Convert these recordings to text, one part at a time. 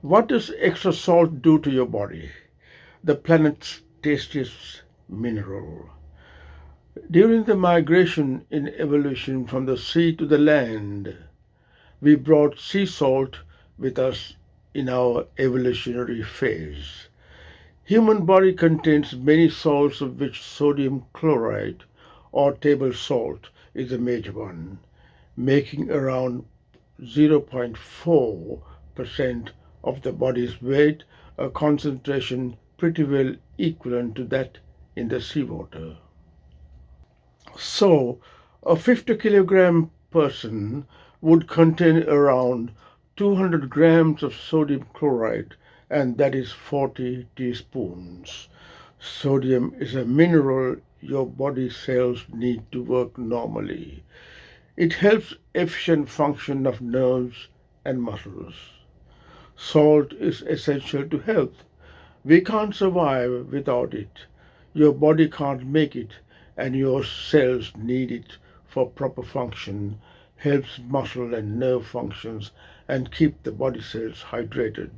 What does extra salt do to your body? The planet's tastiest mineral. During the migration in evolution from the sea to the land, we brought sea salt with us in our evolutionary phase. Human body contains many salts of which sodium chloride or table salt is a major one, making around 0.4% of the body's weight, a concentration pretty well equivalent to that in the seawater. So, a 50 kilogram person would contain around 200 grams of sodium chloride, and that is 40 teaspoons. Sodium is a mineral your body cells need to work normally. It helps efficient function of nerves and muscles. Salt is essential to health. We can't survive without it. Your body can't make it, and your cells need it for proper function, helps muscle and nerve functions, and keep the body cells hydrated.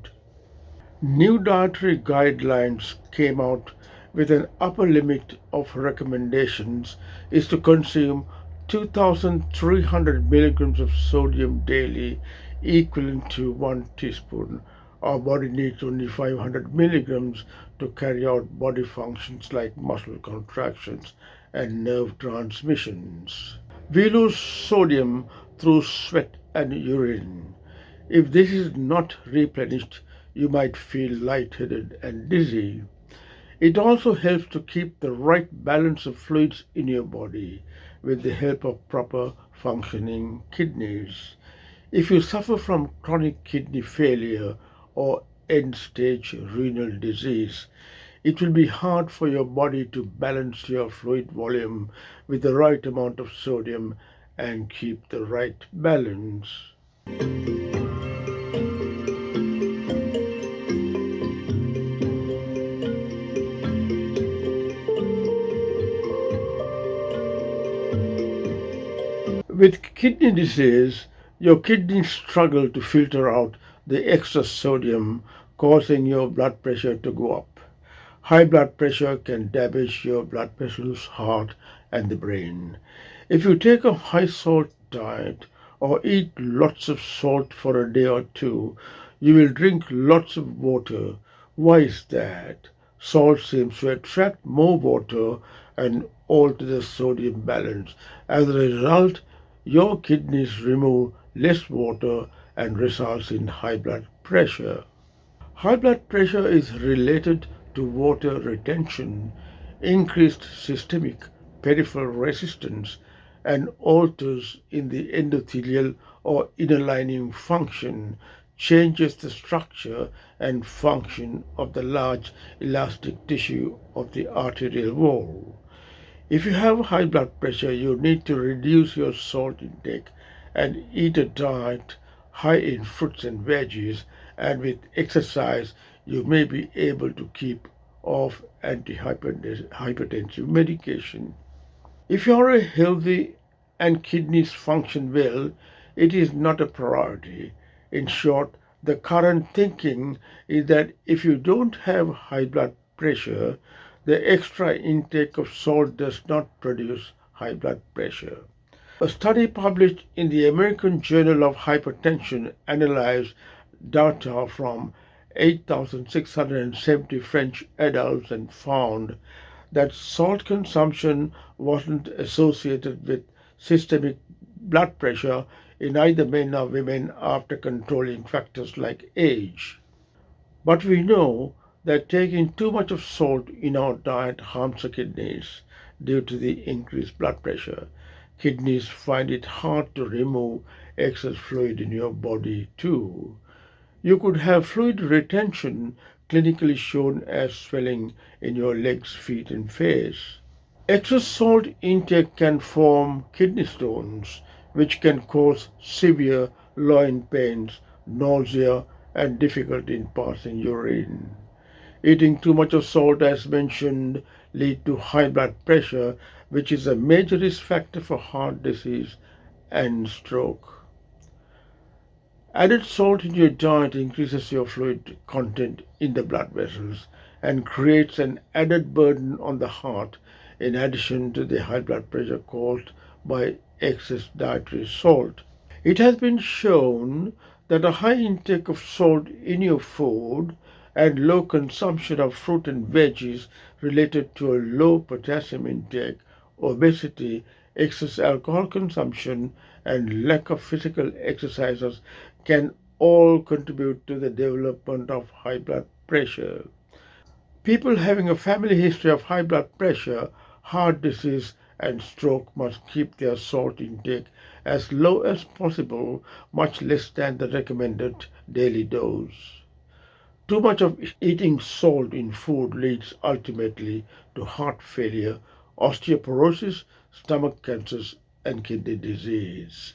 New dietary guidelines came out with an upper limit of recommendations is to consume 2300 milligrams of sodium daily, equivalent to 1 teaspoon. Our body needs only 500 milligrams to carry out body functions like muscle contractions and nerve transmissions. We lose sodium through sweat and urine. If this is not replenished, you might feel lightheaded and dizzy. It also helps to keep the right balance of fluids in your body with the help of proper functioning kidneys. If you suffer from chronic kidney failure or end stage renal disease, it will be hard for your body to balance your fluid volume with the right amount of sodium and keep the right balance. With kidney disease, your kidneys struggle to filter out the excess sodium, causing your blood pressure to go up. High blood pressure can damage your blood vessels, heart, and the brain. If you take a high salt diet or eat lots of salt for a day or two, you will drink lots of water. Why is that? Salt seems to attract more water and alter the sodium balance. As a result, your kidneys remove less water and results in high blood pressure. High blood pressure is related to water retention, increased systemic peripheral resistance, and alters in the endothelial or inner lining function, changes the structure and function of the large elastic tissue of the arterial wall. If you have high blood pressure, you need to reduce your salt intake and eat a diet high in fruits and veggies, and with exercise, you may be able to keep off antihypertensive medication. If you are healthy and kidneys function well, it is not a priority. In short, the current thinking is that if you don't have high blood pressure, the extra intake of salt does not produce high blood pressure. A study published in the American Journal of Hypertension analyzed data from 8,670 French adults and found that salt consumption wasn't associated with systemic blood pressure in either men or women after controlling factors like age. But we know that taking too much of salt in our diet harms the kidneys due to the increased blood pressure. Kidneys find it hard to remove excess fluid in your body too. You could have fluid retention, clinically shown as swelling in your legs, feet, and face. Excess salt intake can form kidney stones, which can cause severe loin pains, nausea, and difficulty in passing urine. Eating too much of salt, as mentioned, lead to high blood pressure, which is a major risk factor for heart disease and stroke. Added salt in your diet increases your fluid content in the blood vessels and creates an added burden on the heart in addition to the high blood pressure caused by excess dietary salt. It has been shown that a high intake of salt in your food and low consumption of fruit and veggies related to a low potassium intake, obesity, excess alcohol consumption, and lack of physical exercises can all contribute to the development of high blood pressure. People having a family history of high blood pressure, heart disease, and stroke must keep their salt intake as low as possible, much less than the recommended daily dose. Too much of eating salt in food leads ultimately to heart failure, osteoporosis, stomach cancers, and kidney disease.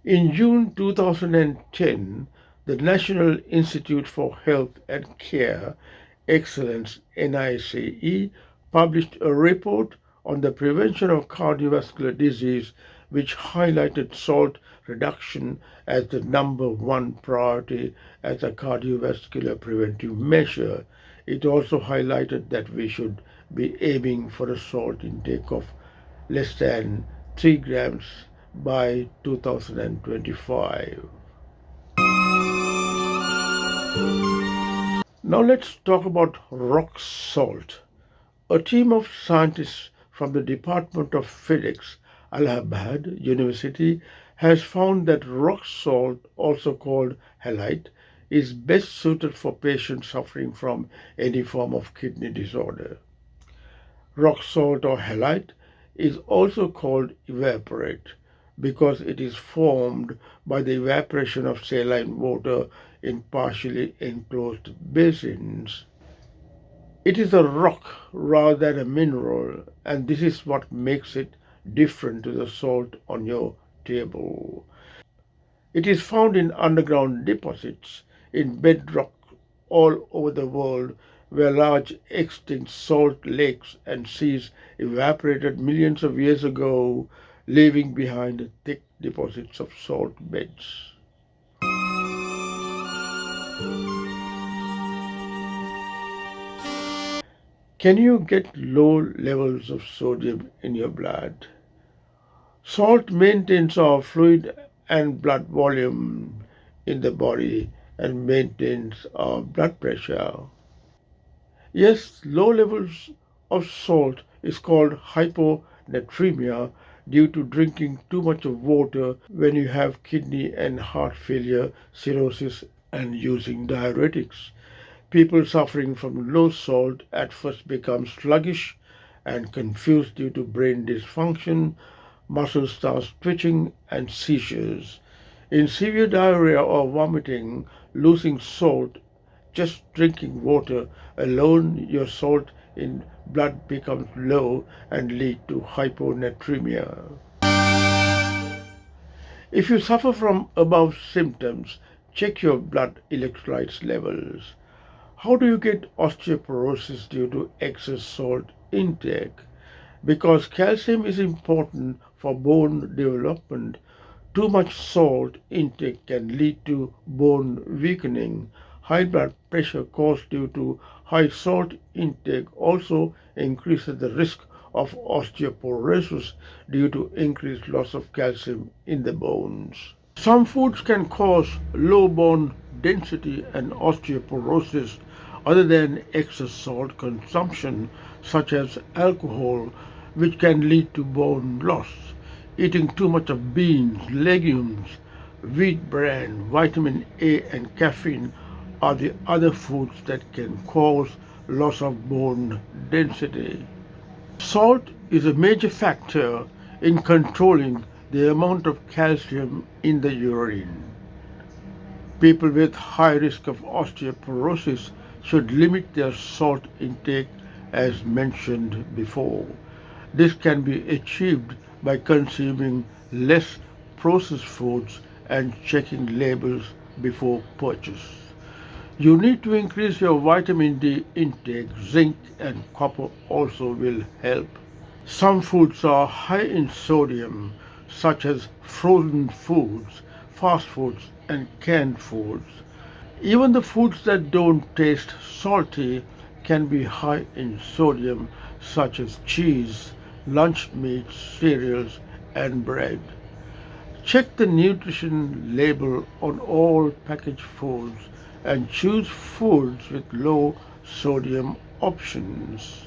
In June 2010, the National Institute for Health and Care Excellence NICE published a report on the prevention of cardiovascular disease which highlighted salt reduction as the number one priority as a cardiovascular preventive measure. It also highlighted that we should be aiming for a salt intake of less than 3 grams by 2025. Now let's talk about rock salt. A team of scientists from the Department of Physics, Allahabad University, has found that rock salt, also called halite, is best suited for patients suffering from any form of kidney disorder. Rock salt or halite is also called evaporate because it is formed by the evaporation of saline water in partially enclosed basins. It is a rock rather than a mineral, and this is what makes it different to the salt on your table. It is found in underground deposits, in bedrock all over the world, where large extinct salt lakes and seas evaporated millions of years ago, leaving behind thick deposits of salt beds. Can you get low levels of sodium in your blood? Salt maintains our fluid and blood volume in the body and maintains our blood pressure. Yes, low levels of salt is called hyponatremia due to drinking too much of water when you have kidney and heart failure, cirrhosis, and using diuretics. People suffering from low salt at first become sluggish and confused due to brain dysfunction, muscles start twitching, and seizures. In severe diarrhea or vomiting, losing salt, just drinking water alone, your salt in blood becomes low and lead to hyponatremia. If you suffer from above symptoms, check your blood electrolytes levels. How do you get osteoporosis due to excess salt intake? Because calcium is important for bone development, too much salt intake can lead to bone weakening. High blood pressure caused due to high salt intake also increases the risk of osteoporosis due to increased loss of calcium in the bones. Some foods can cause low bone density and osteoporosis other than excess salt consumption, such as alcohol, which can lead to bone loss. Eating too much of beans, legumes, wheat bran, vitamin A, and caffeine are the other foods that can cause loss of bone density. Salt is a major factor in controlling the amount of calcium in the urine. People with high risk of osteoporosis should limit their salt intake as mentioned before. This can be achieved by consuming less processed foods and checking labels before purchase. You need to increase your vitamin D intake. Zinc and copper also will help. Some foods are high in sodium, such as frozen foods, fast foods, and canned foods. Even the foods that don't taste salty can be high in sodium, such as cheese, lunch meats, cereals, and bread. Check the nutrition label on all packaged foods and choose foods with low sodium options.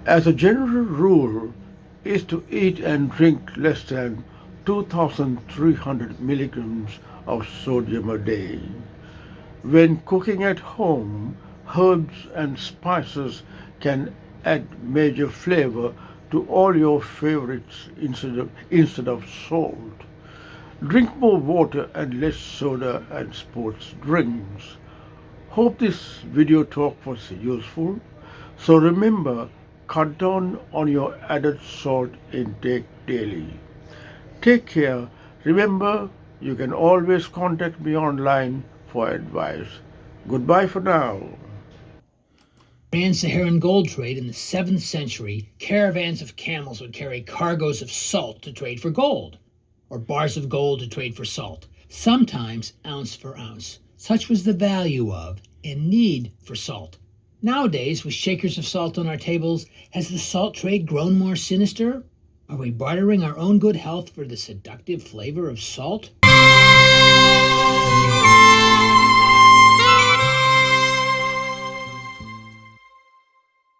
As a general rule, is to eat and drink less than 2,300 milligrams of sodium a day. When cooking at home, herbs and spices can add major flavor to all your favorites instead of salt. Drink more water and less soda and sports drinks. Hope this video talk was useful. So remember, cut down on your added salt intake daily. Take care. Remember, you can always contact me online for advice. Goodbye for now. Trans-Saharan gold trade in the 7th century, caravans of camels would carry cargoes of salt to trade for gold, or bars of gold to trade for salt, sometimes ounce for ounce. Such was the value of and need for salt. Nowadays, with shakers of salt on our tables, has the salt trade grown more sinister? Are we bartering our own good health for the seductive flavor of salt?